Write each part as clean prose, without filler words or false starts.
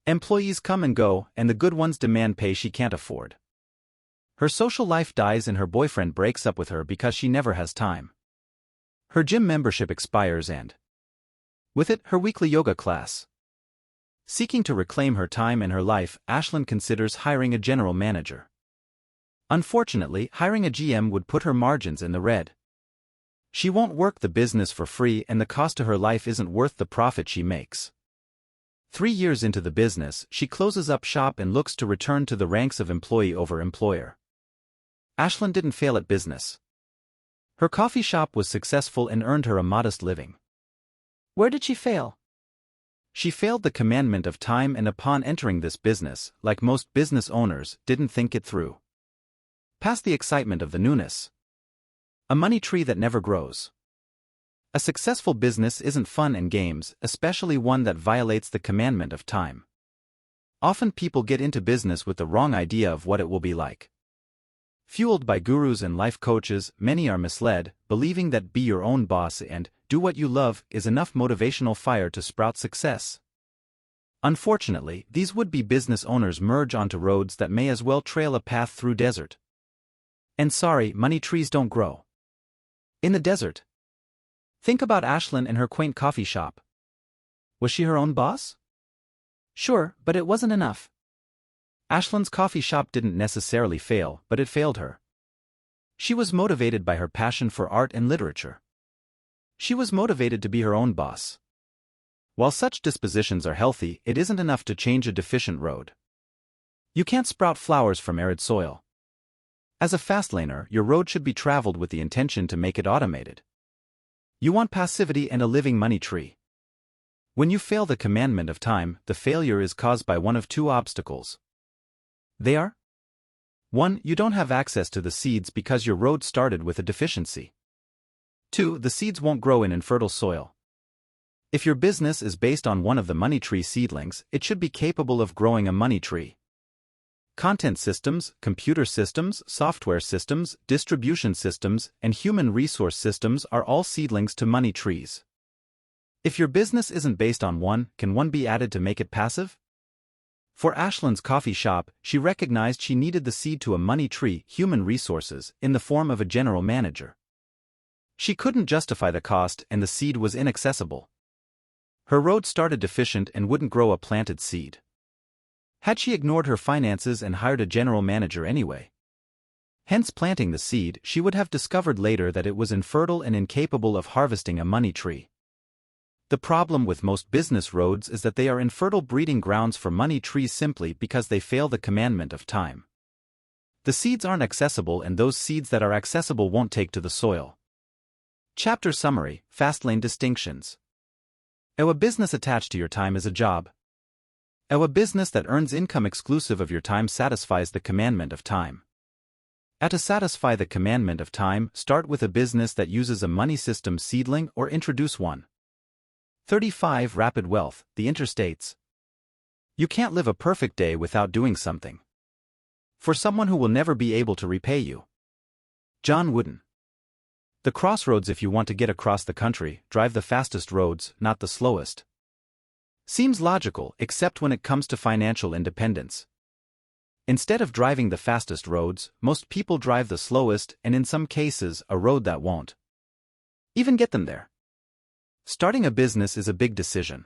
Employees come and go, and the good ones demand pay she can't afford. Her social life dies and her boyfriend breaks up with her because she never has time. Her gym membership expires and, with it, her weekly yoga class. Seeking to reclaim her time and her life, Ashlyn considers hiring a general manager. Unfortunately, hiring a GM would put her margins in the red. She won't work the business for free and the cost to her life isn't worth the profit she makes. 3 years into the business, she closes up shop and looks to return to the ranks of employee over employer. Ashlyn didn't fail at business. Her coffee shop was successful and earned her a modest living. Where did she fail? She failed the commandment of time and upon entering this business, like most business owners, didn't think it through. Past the excitement of the newness. A money tree that never grows. A successful business isn't fun and games, especially one that violates the commandment of time. Often people get into business with the wrong idea of what it will be like. Fueled by gurus and life coaches, many are misled, believing that be your own boss and do what you love is enough motivational fire to sprout success. Unfortunately, these would-be business owners merge onto roads that may as well trail a path through desert. And sorry, money trees don't grow in the desert. Think about Ashlyn and her quaint coffee shop. Was she her own boss? Sure, but it wasn't enough. Ashlyn's coffee shop didn't necessarily fail, but it failed her. She was motivated by her passion for art and literature. She was motivated to be her own boss. While such dispositions are healthy, it isn't enough to change a deficient road. You can't sprout flowers from arid soil. As a FastLaner, your road should be traveled with the intention to make it automated. You want passivity and a living money tree. When you fail the commandment of time, the failure is caused by one of two obstacles. They are: 1. You don't have access to the seeds because your road started with a deficiency. 2. The seeds won't grow in infertile soil. If your business is based on one of the money tree seedlings, it should be capable of growing a money tree. Content systems, computer systems, software systems, distribution systems, and human resource systems are all seedlings to money trees. If your business isn't based on one, can one be added to make it passive? For Ashlyn's coffee shop, she recognized she needed the seed to a money tree, human resources, in the form of a general manager. She couldn't justify the cost and the seed was inaccessible. Her road started deficient and wouldn't grow a planted seed. Had she ignored her finances and hired a general manager anyway? Hence planting the seed, she would have discovered later that it was infertile and incapable of harvesting a money tree. The problem with most business roads is that they are infertile breeding grounds for money trees simply because they fail the commandment of time. The seeds aren't accessible and those seeds that are accessible won't take to the soil. Chapter Summary, FastLane Distinctions. A business attached to your time is a job. A business that earns income exclusive of your time satisfies the commandment of time. To satisfy the commandment of time, start with a business that uses a money system seedling or introduce one. 35. Rapid wealth, the Interstates. You can't live a perfect day without doing something for someone who will never be able to repay you. John Wooden. The crossroads. If you want to get across the country, drive the fastest roads, not the slowest. Seems logical, except when it comes to financial independence. Instead of driving the fastest roads, most people drive the slowest and in some cases, a road that won't even get them there. Starting a business is a big decision.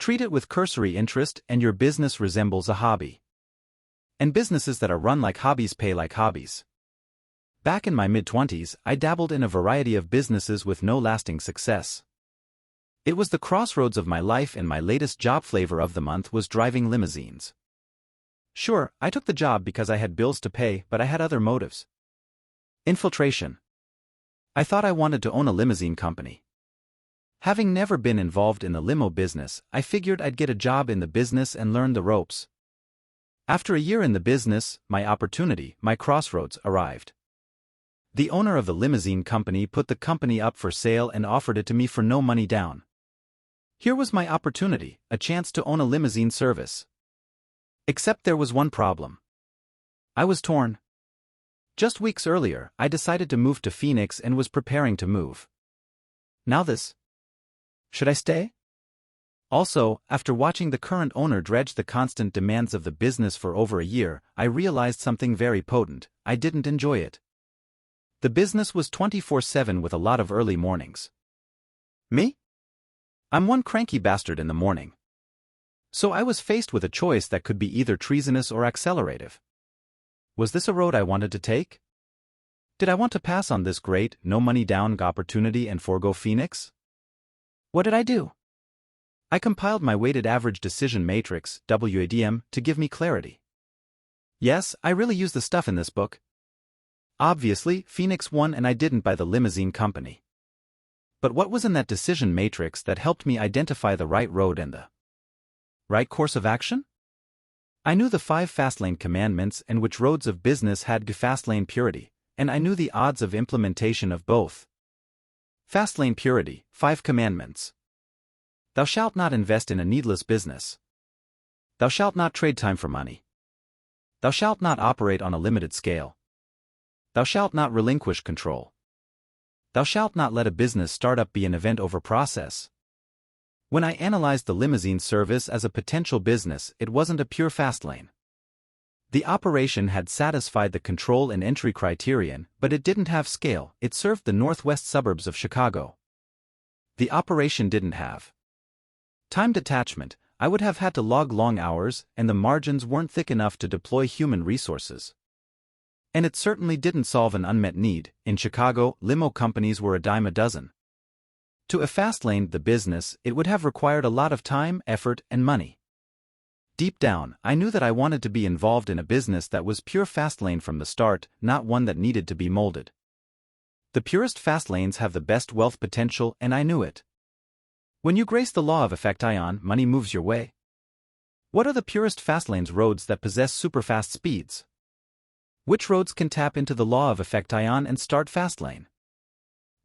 Treat it with cursory interest and your business resembles a hobby. And businesses that are run like hobbies pay like hobbies. Back in my mid-20s, I dabbled in a variety of businesses with no lasting success. It was the crossroads of my life and my latest job flavor of the month was driving limousines. Sure, I took the job because I had bills to pay, but I had other motives. Infiltration. I thought I wanted to own a limousine company. Having never been involved in the limo business, I figured I'd get a job in the business and learn the ropes. After a year in the business, my opportunity, my crossroads, arrived. The owner of the limousine company put the company up for sale and offered it to me for no money down. Here was my opportunity, a chance to own a limousine service. Except there was one problem. I was torn. Just weeks earlier, I decided to move to Phoenix and was preparing to move. Now this. Should I stay? Also, after watching the current owner dredge the constant demands of the business for over a year, I realized something very potent: I didn't enjoy it. The business was 24/7 with a lot of early mornings. Me? I'm one cranky bastard in the morning. So I was faced with a choice that could be either treasonous or accelerative. Was this a road I wanted to take? Did I want to pass on this great, no-money-down opportunity and forego Phoenix? What did I do? I compiled my weighted average decision matrix, WADM, to give me clarity. Yes, I really used the stuff in this book. Obviously, Phoenix won and I didn't buy the limousine company. But what was in that decision matrix that helped me identify the right road and the right course of action? I knew the 5 FastLane commandments and which roads of business had FastLane purity, and I knew the odds of implementation of both. FastLane purity, 5 commandments. Thou shalt not invest in a needless business. Thou shalt not trade time for money. Thou shalt not operate on a limited scale. Thou shalt not relinquish control. Thou shalt not let a business startup be an event over process. When I analyzed the limousine service as a potential business, it wasn't a pure FastLane. The operation had satisfied the control and entry criterion, but it didn't have scale. It served the northwest suburbs of Chicago. The operation didn't have time detachment. I would have had to log long hours, and the margins weren't thick enough to deploy human resources. And it certainly didn't solve an unmet need. In Chicago, limo companies were a dime a dozen. To a FastLane the business, it would have required a lot of time, effort, and money. Deep down, I knew that I wanted to be involved in a business that was pure FastLane from the start, not one that needed to be molded. The purest FastLanes have the best wealth potential, and I knew it. When you grace the law of effect-ion, money moves your way. What are the purest FastLanes roads that possess superfast speeds? Which roads can tap into the law of effect-ion and start FastLane?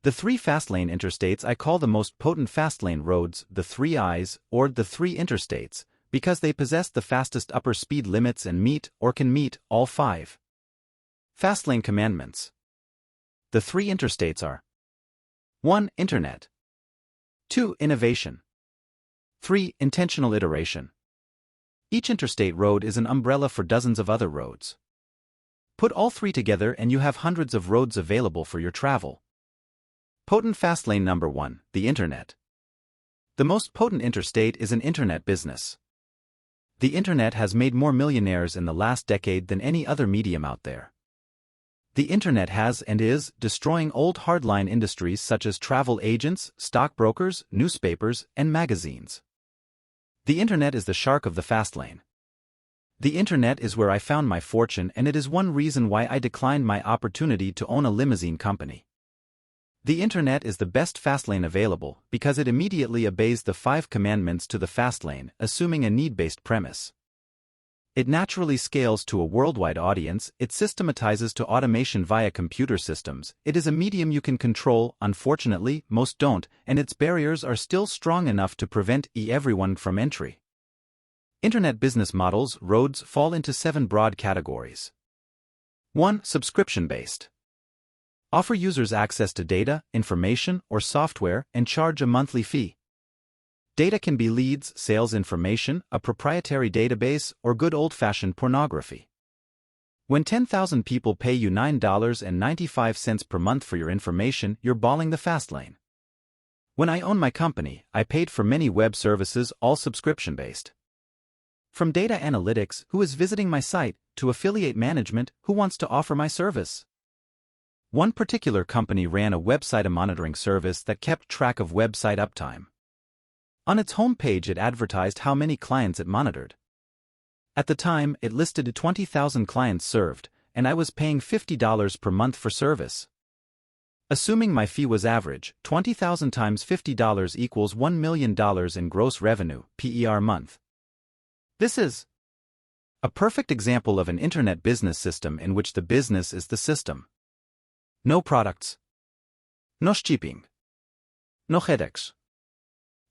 The 3 FastLane interstates I call the most potent FastLane roads, the 3 I's, or the 3 interstates, because they possess the fastest upper speed limits and meet, or can meet, all 5 FastLane commandments. The 3 interstates are: 1. Internet. 2. Innovation. 3. Intentional iteration. Each interstate road is an umbrella for dozens of other roads. Put all 3 together and you have hundreds of roads available for your travel. Potent FastLane number 1, the Internet. The most potent interstate is an internet business. The internet has made more millionaires in the last decade than any other medium out there. The internet has and is destroying old hardline industries such as travel agents, stockbrokers, newspapers, and magazines. The internet is the shark of the FastLane. The internet is where I found my fortune, and it is one reason why I declined my opportunity to own a limousine company. The internet is the best FastLane available because it immediately obeys the 5 commandments to the FastLane, assuming a need-based premise. It naturally scales to a worldwide audience, it systematizes to automation via computer systems, it is a medium you can control. Unfortunately, most don't, and its barriers are still strong enough to prevent everyone from entry. Internet business models, roads, fall into 7 broad categories. 1. Subscription-based. Offer users access to data, information, or software, and charge a monthly fee. Data can be leads, sales information, a proprietary database, or good old-fashioned pornography. When 10,000 people pay you $9.95 per month for your information, you're balling the FastLane. When I owned my company, I paid for many web services, all subscription-based. From data analytics, who is visiting my site, to affiliate management, who wants to offer my service. One particular company ran a website monitoring service that kept track of website uptime. On its homepage it advertised how many clients it monitored. At the time, it listed 20,000 clients served, and I was paying $50 per month for service. Assuming my fee was average, 20,000 times $50 equals $1 million in gross revenue, per month. This is a perfect example of an internet business system in which the business is the system. No products. No shipping. No headaches.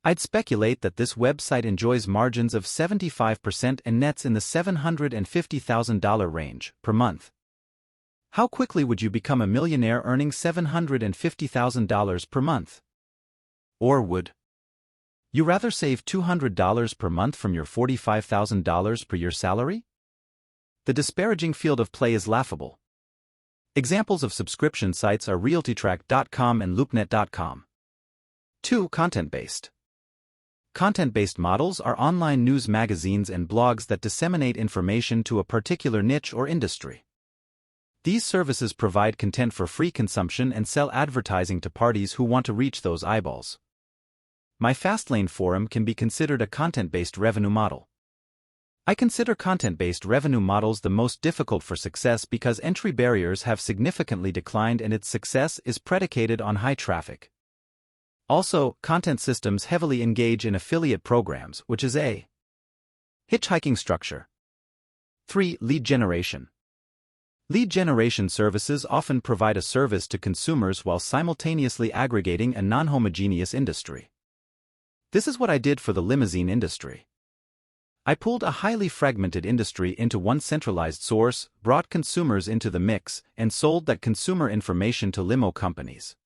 I'd speculate that this website enjoys margins of 75% and nets in the $750,000 range per month. How quickly would you become a millionaire earning $750,000 per month? Or would You rather save $200 per month from your $45,000 per year salary? The disparaging field of play is laughable. Examples of subscription sites are realtytrack.com and loopnet.com. 2. Content-based. Content-based models are online news magazines and blogs that disseminate information to a particular niche or industry. These services provide content for free consumption and sell advertising to parties who want to reach those eyeballs. My FastLane forum can be considered a content-based revenue model. I consider content-based revenue models the most difficult for success because entry barriers have significantly declined and its success is predicated on high traffic. Also, content systems heavily engage in affiliate programs, which is a hitchhiking structure. 3. Lead generation. Lead generation services often provide a service to consumers while simultaneously aggregating a non-homogeneous industry. This is what I did for the limousine industry. I pulled a highly fragmented industry into one centralized source, brought consumers into the mix, and sold that consumer information to limo companies.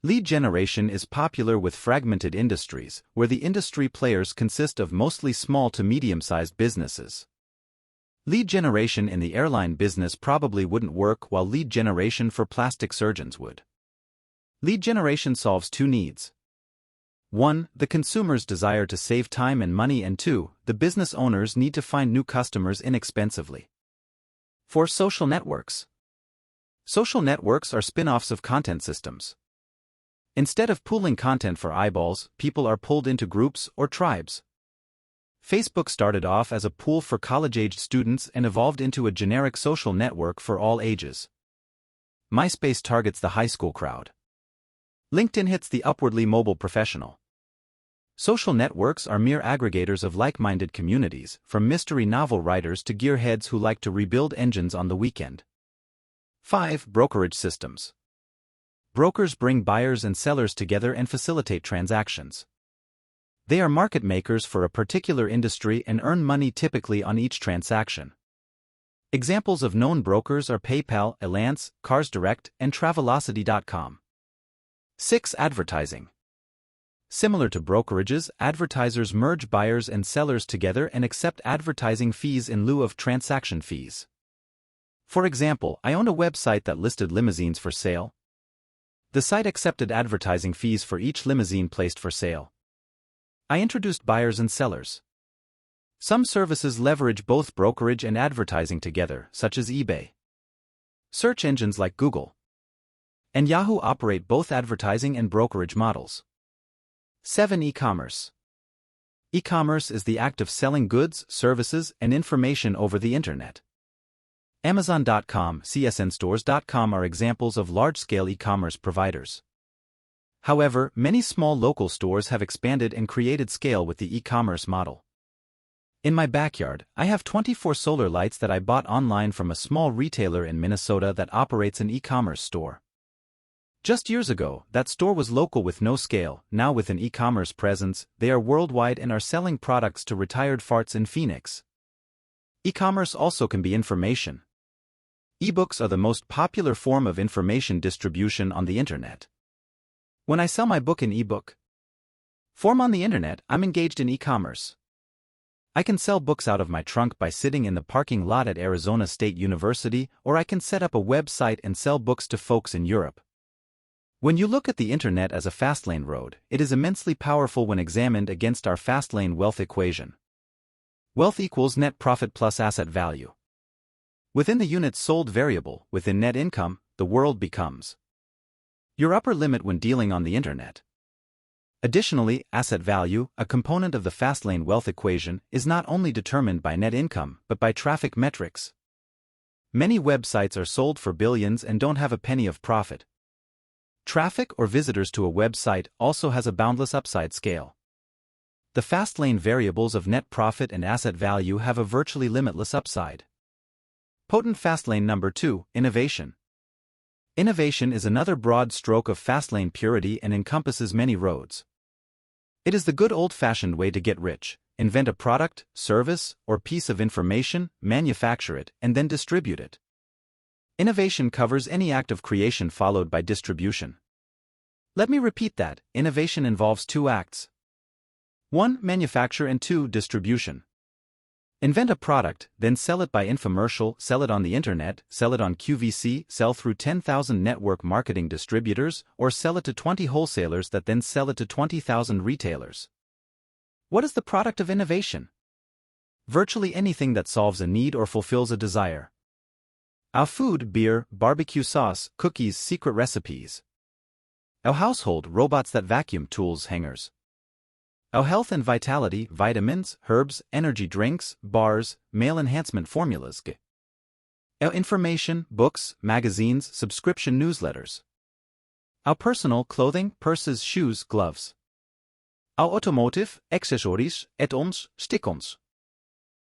Lead generation is popular with fragmented industries, where the industry players consist of mostly small to medium-sized businesses. Lead generation in the airline business probably wouldn't work, while lead generation for plastic surgeons would. Lead generation solves two needs. 1. The consumer's desire to save time and money, and 2. The business owners need to find new customers inexpensively. 4. Social networks. Social networks are spin-offs of content systems. Instead of pooling content for eyeballs, people are pulled into groups or tribes. Facebook started off as a pool for college-aged students and evolved into a generic social network for all ages. MySpace targets the high school crowd. LinkedIn hits the upwardly mobile professional. Social networks are mere aggregators of like-minded communities, from mystery novel writers to gearheads who like to rebuild engines on the weekend. 5. Brokerage systems. Brokers bring buyers and sellers together and facilitate transactions. They are market makers for a particular industry and earn money typically on each transaction. Examples of known brokers are PayPal, Elance, CarsDirect, and Travelocity.com. 6. Advertising. Similar to brokerages, advertisers merge buyers and sellers together and accept advertising fees in lieu of transaction fees. For example, I owned a website that listed limousines for sale. The site accepted advertising fees for each limousine placed for sale. I introduced buyers and sellers. Some services leverage both brokerage and advertising together, such as eBay. Search engines like Google and Yahoo operate both advertising and brokerage models. 7. E-commerce. E-commerce is the act of selling goods, services, and information over the Internet. Amazon.com, CSNstores.com are examples of large-scale e-commerce providers. However, many small local stores have expanded and created scale with the e-commerce model. In my backyard, I have 24 solar lights that I bought online from a small retailer in Minnesota that operates an e-commerce store. Just years ago, that store was local with no scale. Now with an e-commerce presence, they are worldwide and are selling products to retired farts in Phoenix. E-commerce also can be information. E-books are the most popular form of information distribution on the Internet. When I sell my book in e-book form on the Internet, I'm engaged in e-commerce. I can sell books out of my trunk by sitting in the parking lot at Arizona State University, or I can set up a website and sell books to folks in Europe. When you look at the Internet as a FastLane road, it is immensely powerful when examined against our FastLane wealth equation. Wealth equals net profit plus asset value. Within the units sold variable, within net income, the world becomes your upper limit when dealing on the Internet. Additionally, asset value, a component of the FastLane wealth equation, is not only determined by net income, but by traffic metrics. Many websites are sold for billions and don't have a penny of profit. Traffic or visitors to a website also has a boundless upside scale. The FastLane variables of net profit and asset value have a virtually limitless upside. Potent FastLane number 2, innovation. Innovation is another broad stroke of FastLane purity and encompasses many roads. It is the good old-fashioned way to get rich: invent a product, service, or piece of information, manufacture it, and then distribute it. Innovation covers any act of creation followed by distribution. Let me repeat that: innovation involves two acts. 1. Manufacture and 2. Distribution. Invent a product, then sell it by infomercial, sell it on the internet, sell it on QVC, sell through 10,000 network marketing distributors, or sell it to 20 wholesalers that then sell it to 20,000 retailers. What is the product of innovation? Virtually anything that solves a need or fulfills a desire. Our food, beer, barbecue sauce, cookies, secret recipes. Our household, robots that vacuum, tools, hangers. Our health and vitality, vitamins, herbs, energy drinks, bars, male enhancement formulas. Our information, books, magazines, subscription newsletters. Our personal clothing, purses, shoes, gloves. Our automotive, accessories, add-ons, stick-ons.